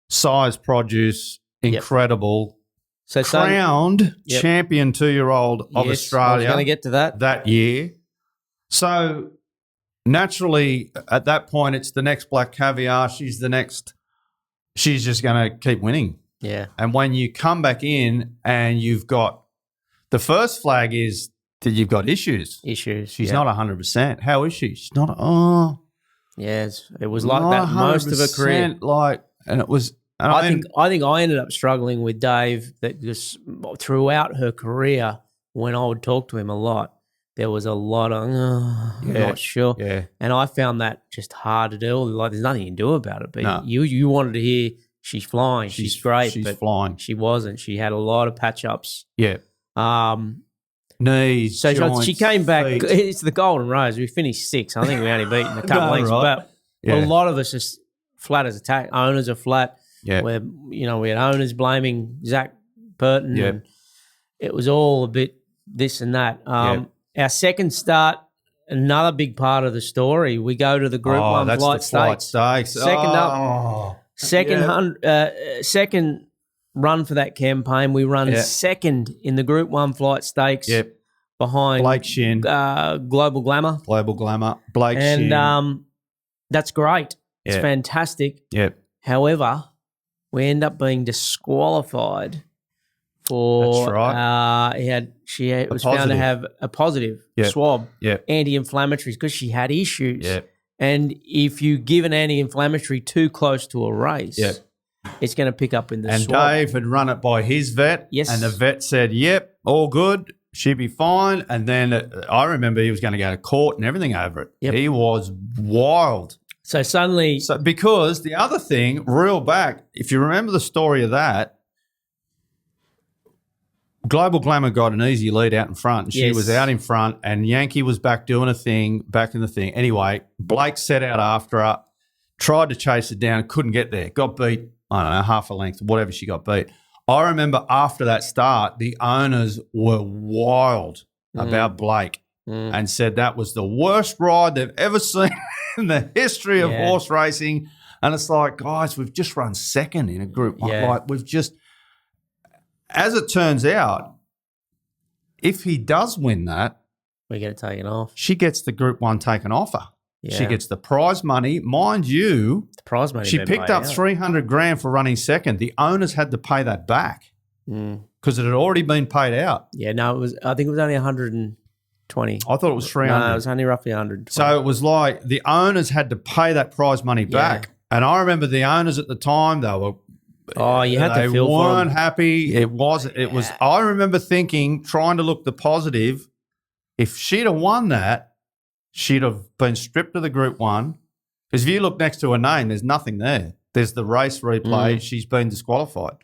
Size Produce, incredible. So crowned champion 2-year-old of Australia. I was going to get to that year. So naturally, at that point, it's the next Black Caviar. She's just going to keep winning. Yeah. And when you come back in and you've got the first flag is that you've got issues. She's not 100%. How is she? She's not. Yes, it was like that most of her career. And it was. And I think I ended up struggling with Dave that just throughout her career when I would talk to him a lot. there was a lot of, I'm not sure. Yeah. And I found that just hard to do. Like, there's nothing you can do about it. But No. you wanted to hear she's flying, she's great. She's but flying. She wasn't. She had a lot of patch-ups. Yeah. Knees, so joints, she came back. feet. It's the Golden Rose. We finished 6th. I think we only beaten a couple lengths. Right. But a lot of us just flat as attack. Owners are flat. Yeah. Where, we had owners blaming Zach Burton. Yeah. And it was all a bit this and that. Our second start, another big part of the story, we go to the Group 1 that's Flight the Flight Stakes. Stakes. Second run for that campaign. We run second in the Group 1 Flight Stakes behind Blake Shin. Global Glamour. Blake Shin. And that's great. It's fantastic. Yep. However, we end up being disqualified for. That's right. She was found to have a positive swab, anti-inflammatories, because she had issues. Yep. And if you give an anti-inflammatory too close to a race, it's going to pick up in the swab. And Dave had run it by his vet. Yes. And the vet said, yep, all good. She'd be fine. And then I remember he was going to go to court and everything over it. Yep. He was wild. So suddenly... because the other thing, reel back, if you remember the story of that, Global Glamour got an easy lead out in front. She was out in front, and Yankee was back doing a thing, back in the thing. Anyway, Blake set out after her, tried to chase her down, couldn't get there, got beat, I don't know, half a length, whatever she got beat. I remember after that start, the owners were wild about Blake and said that was the worst ride they've ever seen in the history of horse racing. And it's like, guys, we've just run second in a Group 1. Like, we've just... As it turns out, if he does win that, we get it taken off. She gets the Group 1 taken off her. Yeah. She gets the prize money. Mind you, the prize money she picked up $300,000 for running second. The owners had to pay that back because it had already been paid out. Yeah, no, I think it was only 120. I thought it was 300. No, it was only roughly 100. So it was like the owners had to pay that prize money back. And I remember the owners at the time, they were... you had to feel for them. They weren't happy. It was. I remember thinking, trying to look the positive. If she'd have won that, she'd have been stripped of the Group 1. Because if you look next to her name, there's nothing there. There's the race replay. She's been disqualified.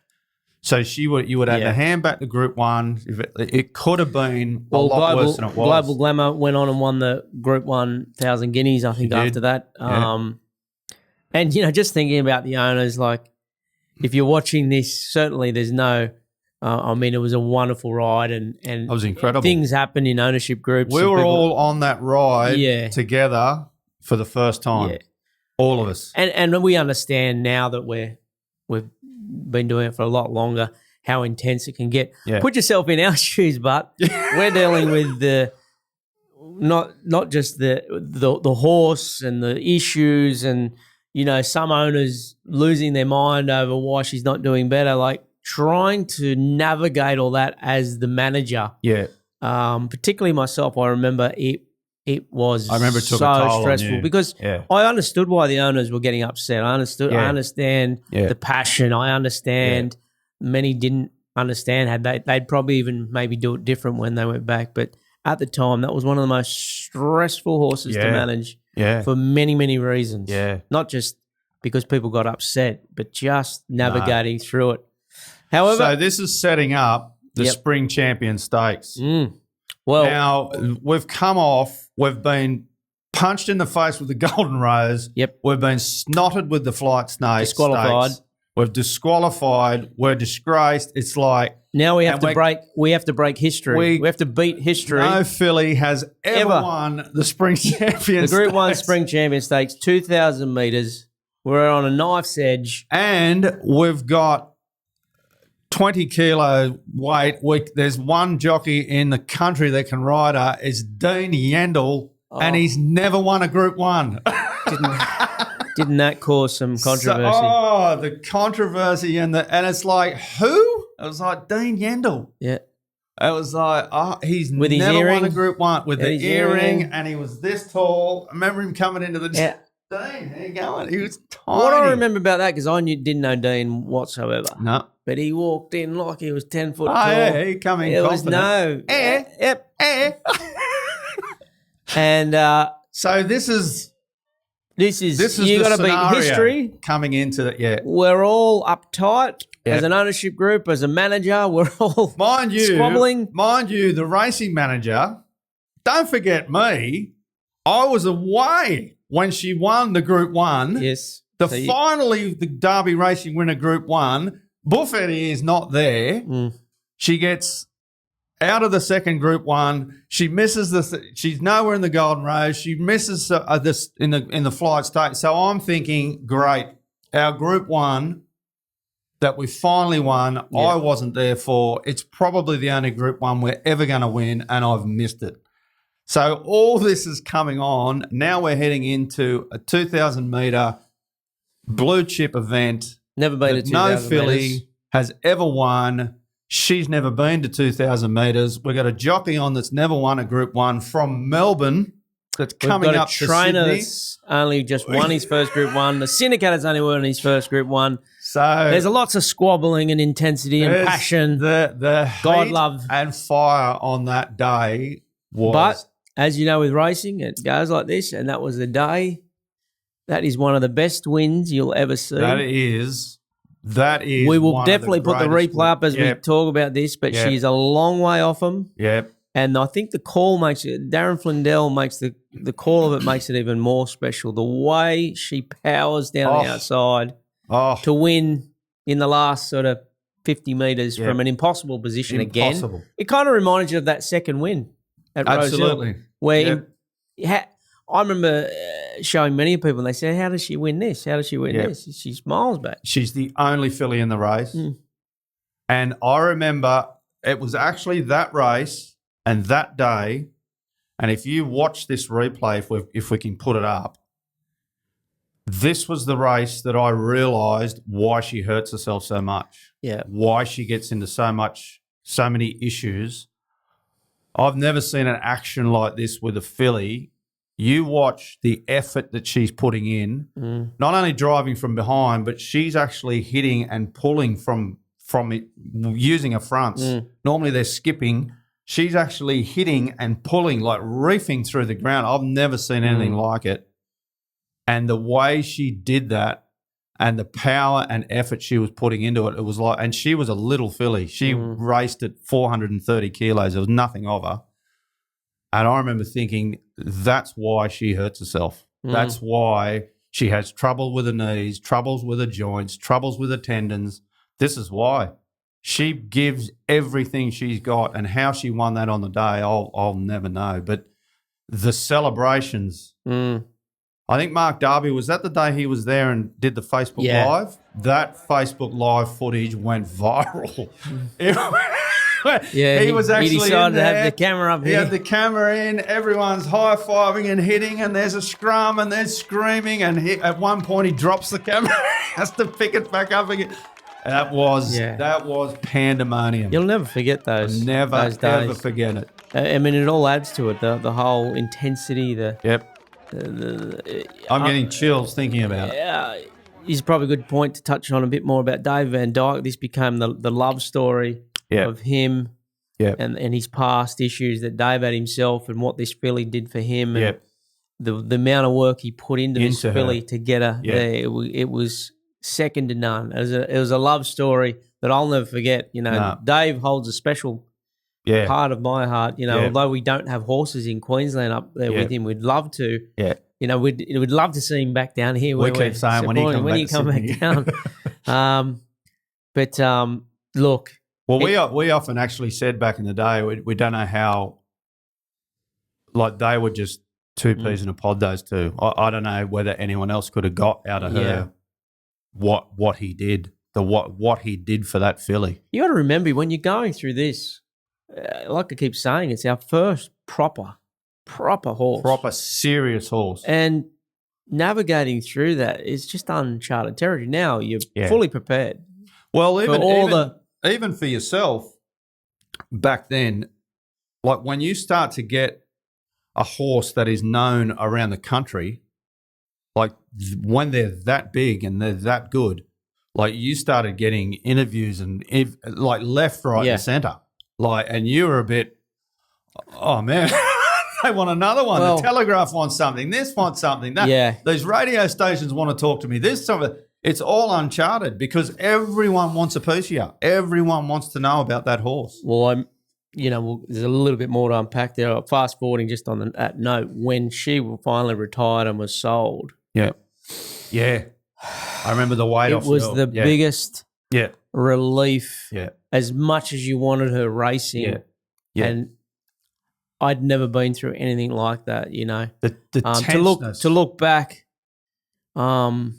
So you would have to hand back the Group 1. It could have been a lot worse than it was. Global Glamour went on and won the Group 1 1,000 guineas, I think, after that. And, just thinking about the owners, like, if you're watching this, certainly there's no it was a wonderful ride and it was incredible. Things happen in ownership groups. We were all on that ride together for the first time. Yeah. All of us. And we understand now that we've been doing it for a lot longer, how intense it can get. Yeah. Put yourself in our shoes, but we're dealing with the not just the horse and the issues and some owners losing their mind over why she's not doing better, like trying to navigate all that as the manager. Yeah. Particularly myself, I remember it was it took so a toll stressful because I understood why the owners were getting upset. I understand the passion. I understand many didn't understand. They'd probably even maybe do it different when they went back. But at the time, that was one of the most stressful horses to manage. Yeah. For many, many reasons. Yeah. Not just because people got upset, but just navigating through it. However, so this is setting up the Spring Champion Stakes. Well, now we've come off, we've been punched in the face with the Golden Rose. Yep. We've been snotted with the Flight Snake. Disqualified. Stakes. We've disqualified. We're disgraced. It's like now we have to break. We have to break history. We have to beat history. No filly has ever won the Spring Champion. The Group 1 Spring Champion Stakes, 2,000 metres. We're on a knife's edge, and we've got 20 kilo weight. There's one jockey in the country that can ride her. It's Dean Yendall, and he's never won a Group 1. Didn't that cause some controversy? The controversy and it's like, who? It was like Dean Yendall. Yeah. It was like, he's with never his won a Group 1 with the earring, and he was this tall. I remember him coming into the Dean, how you going? He was tiny. What I remember about that, because I didn't know Dean whatsoever. No. But he walked in like he was 10 foot tall. Yeah, he come in confident. Was no. And So this is this is you got to beat history. coming into it. Yeah, We're all uptight Yeah. as an ownership group, as a manager. We're all squabbling. Mind you, the racing manager. Don't forget me. I was away when she won the Group 1. Yes. Finally, the Darby Racing winner Group 1. Buffetti is not there. She gets out of the second Group 1. She misses she's nowhere in the Golden Rose. She misses this in the flight state. So I'm thinking, great, our Group 1 that we finally won, I wasn't there for. It's probably the only Group 1 we're ever going to win, and I've missed it. So all this is coming on. Now we're heading into a 2,000-metre blue chip event. Never been to 2,000 no metres. filly has ever won. She's never been to 2,000 metres. We've got a jockey on that's never won a Group 1 from Melbourne that's coming up to Sydney. We've got a trainer that's only just won his first Group 1. The syndicator's only won his first Group 1. So there's lots of squabbling and intensity and passion. The God heat love and fire on that day was. But as you know, with racing, it goes like this, and that was the day. That is one of the best wins you'll ever see. That is. We will definitely put the replay up as we talk about this, but she's a long way off him. Yep. And I think the call makes it, Darren Flindell makes the call of it makes it even more special. The way she powers down the outside to win in the last sort of 50 metres from an impossible position again. It kind of reminded you of that second win at Absolutely. Rose Hill, where I remember showing many people, and they said, how does she win this? How does she win this? She's miles back. She's the only filly in the race. And I remember it was actually that race and that day, and if you watch this replay, if we can put it up, this was the race that I realised why she hurts herself so much. Yeah. Why she gets into so many issues. I've never seen an action like this with a filly. You watch the effort that she's putting in, not only driving from behind, but she's actually hitting and pulling from it using her fronts. Normally they're skipping. She's actually hitting and pulling, like reefing through the ground. I've never seen anything like it. And the way she did that and the power and effort she was putting into it, it was like, and she was a little filly. She raced at 430 kilos. There was nothing of her. And I remember thinking, that's why she hurts herself. That's why she has trouble with her knees, troubles with her joints, troubles with her tendons. This is why. She gives everything she's got, and how she won that on the day, I'll never know. But the celebrations, I think Mark Darby, was that the day he was there and did the Facebook Live? That Facebook Live footage went viral. He was actually he decided in there. to have the camera up here. He had the camera in. Everyone's high-fiving and hitting, and there's a scrum, and there's screaming. And at one point, he drops the camera, has to pick it back up again. That was pandemonium. You'll never forget those. Never, those days. ever forget it. I mean, it all adds to it. The whole intensity. I'm getting chills thinking about it. Is probably a good point to touch on a bit more about Dave Van Dyke. This became the love story of him and his past issues that Dave had himself, and what this filly did for him, and the amount of work he put into this filly to get her there. It was second to none. It was a love story that I'll never forget. You know, Dave holds a special part of my heart. You know, although we don't have horses in Queensland up there with him, we'd love to. You know, we'd love to see him back down here. We keep saying when he come back down. But look. Well, we often actually said back in the day, we don't know how, like, they were just two peas in a pod, those two. I don't know whether anyone else could have got out of her what he did, what he did for that filly. You got to remember, when you're going through this, like I keep saying, it's our first proper horse. Proper serious horse. And navigating through that is just uncharted territory. Now you're fully prepared. Well, even for yourself, back then, like when you start to get a horse that is known around the country, like when they're that big and they're that good, like you started getting interviews and like left, right, and centre. Like, and you were a bit, oh man, They want another one. Well- The Telegraph wants something. This wants something. That, Yeah. These radio stations want to talk to me. This sort of, it's all uncharted because everyone wants a piece of you. Everyone wants to know about that horse. Well, there's a little bit more to unpack there. Fast forwarding just on that note, when she finally retired and was sold, Yeah. Yeah. I remember the weight off. it was the biggest relief. Yeah. As much as you wanted her racing, Yeah. Yeah. and I'd never been through anything like that. The To look back, when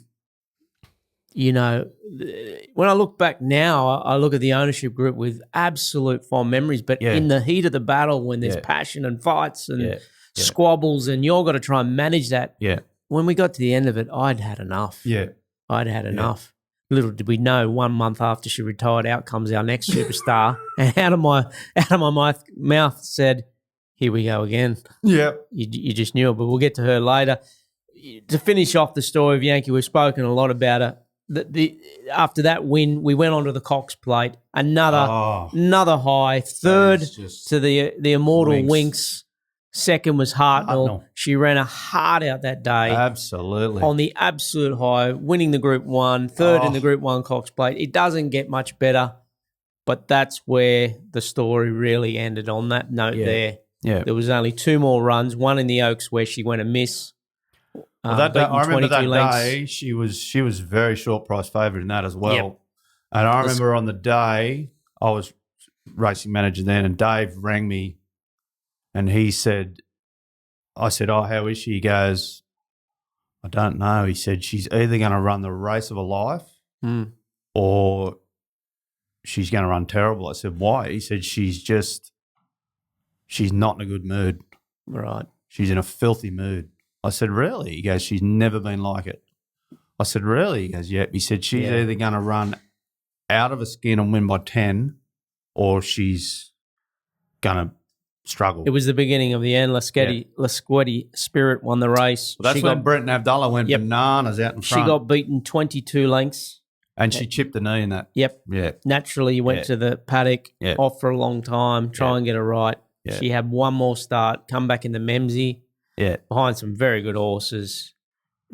I look back now, I look at the ownership group with absolute fond memories. But in the heat of the battle, when there's passion and fights and squabbles, and you've got to try and manage that. Yeah. When we got to the end of it, I'd had enough. Yeah. I'd had enough. Little did we know, 1 month after she retired, out comes our next superstar, and out of my mouth said, "Here we go again." Yeah. You just knew it, but we'll get to her later. To finish off the story of Yankee, we've spoken a lot about her. After that win, we went on to the Cox Plate, another high, third to the immortal Winks. Second was Hartnell. She ran a heart out that day. Absolutely. On the absolute high, winning the Group 1, third in the Group 1 Cox Plate. It doesn't get much better, but that's where the story really ended on that note there. Yeah. There was only 2 more runs, one in the Oaks where she went a miss. Well, I remember that lengths. day she was very short price favourite in that as well. Yep. And I remember on the day I was racing manager then, and Dave rang me, and I said, "Oh, how is she?" He goes, "I don't know." He said, "She's either going to run the race of her life, or she's going to run terrible." I said, "Why?" He said, "She's not in a good mood. Right. She's in a filthy mood." I said, "Really?" He goes, "She's never been like it." I said, "Really?" He goes, "Yep." He said, "She's either going to run out of her skin and win by 10, or she's going to struggle." It was the beginning of the end. Lasquetti Spirit won the race. Well, that's when Brent Abdullah went bananas out in front. She got beaten 22 lengths. And she chipped the knee in that. Yep. Yeah. Naturally, you went to the paddock, off for a long time, try and get her right. Yeah. She had one more start, come back in the Memsey. Yeah. Behind some very good horses.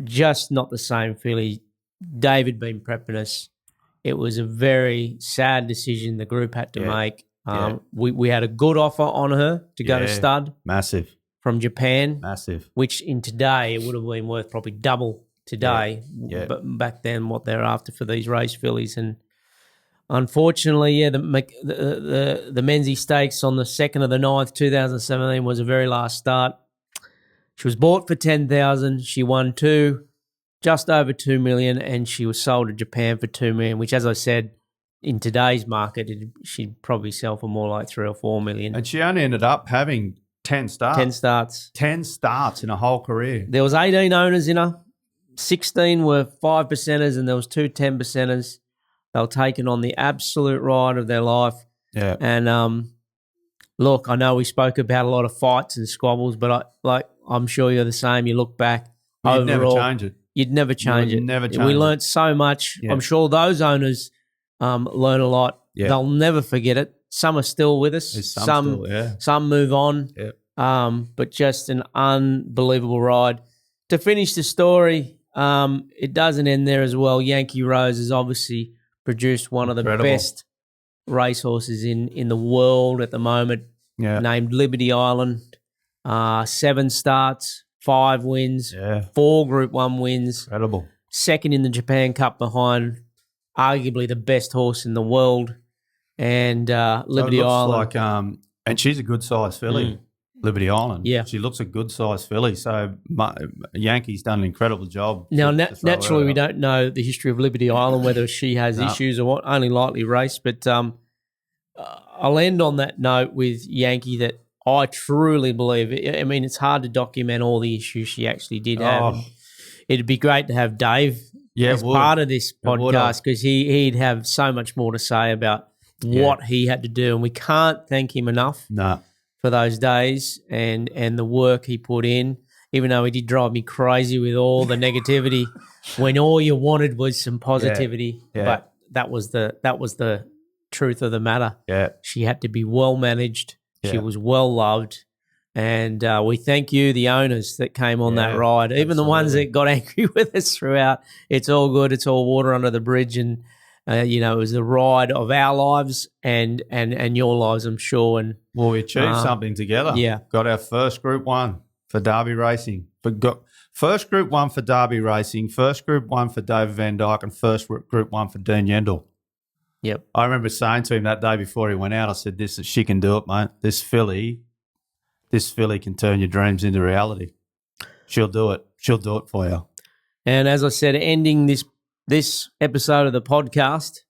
Just not the same filly. David been prepping us. It was a very sad decision the group had to make. We had a good offer on her to go to stud. Massive. From Japan. Massive. Which in today, it would have been worth probably double today. Yeah. But back then, what they're after for these race fillies. And unfortunately, the Menzies Stakes on the 2nd of the 9th, 2017 was a very last start. She was bought for $10,000. She won just over $2 million, and she was sold to Japan for $2 million, which, as I said, in today's market, she'd probably sell for more like $3 or $4 million. And she only ended up having 10 starts. 10 starts. 10 starts in a whole career. There was 18 owners in her. 16 were 5%ers, and there was 2 10%ers. They were taking on the absolute ride of their life. Yeah. And look, I know we spoke about a lot of fights and squabbles, but I'm sure you're the same. You look back. You'd never change it. You'd never change it. Never change we learnt so much. Yeah. I'm sure those owners learn a lot. Yeah. They'll never forget it. Some are still with us. Some move on. Yeah. But just an unbelievable ride. To finish the story, it doesn't end there as well. Yankee Rose has obviously produced one of the best racehorses in the world at the moment, named Liberty Island. 7 starts, 5 wins, 4 Group 1 wins. Incredible. Second in the Japan Cup behind arguably the best horse in the world. And Liberty Island. And she's a good size filly, Liberty Island. Yeah. She looks a good size filly. So Yankee's done an incredible job. Now, naturally, we don't know the history of Liberty Island, whether she has issues or what, only lightly raced. But I'll end on that note with Yankee that I truly believe, I mean, it's hard to document all the issues she actually did have. It'd be great to have Dave as part of this podcast because he'd have so much more to say about what he had to do. And we can't thank him enough for those days and the work he put in, even though he did drive me crazy with all the negativity when all you wanted was some positivity. Yeah. But that was the truth of the matter. Yeah. She had to be well managed. She was well loved, And we thank you, the owners that came on that ride, even the ones absolutely. that got angry with us throughout. It's all good. It's all water under the bridge. And, it was the ride of our lives and your lives, I'm sure. And Well, we achieved something together. Yeah. Got our first Group 1 for Darby Racing. First Group 1 for Darby Racing, first Group 1 for David Van Dyke, and first Group 1 for Dean Yendall. Yep. I remember saying to him that day before he went out, I said, she can do it, mate. This filly can turn your dreams into reality. She'll do it. She'll do it for you. And as I said, ending this episode of the podcast,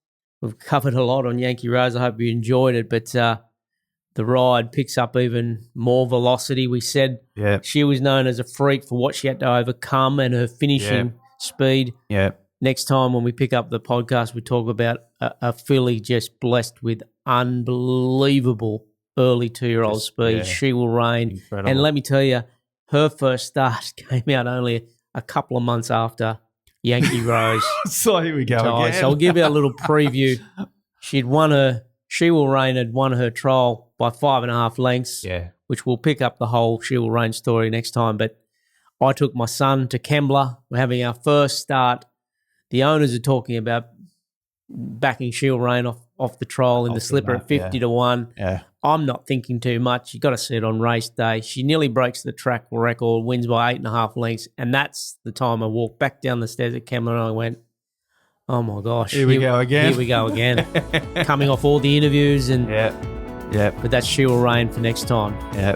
we've covered a lot on Yankee Rose. I hope you enjoyed it, but the ride picks up even more velocity. We said she was known as a freak for what she had to overcome and her finishing speed. Yeah. Next time when we pick up the podcast, we talk about a filly just blessed with unbelievable early 2-year-old speed. Yeah. She will reign. Incredible. And let me tell you, her first start came out only a couple of months after Yankee Rose. So here we go again. So I'll give you a little preview. She Will Reign had won her trial by 5.5 lengths, which we'll pick up the whole She Will Reign story next time. But I took my son to Kembla. We're having our first start. The owners are talking about backing She Will Reign off the trial in the slipper at 50 to 1. Yeah. I'm not thinking too much. You got to see it on race day. She nearly breaks the track record, wins by 8.5 lengths, and that's the time I walked back down the stairs at Kembla and I went, oh my gosh. Here we go again. Here we go again. Coming off all the interviews and Yeah. but that's She Will Reign for next time. Yeah.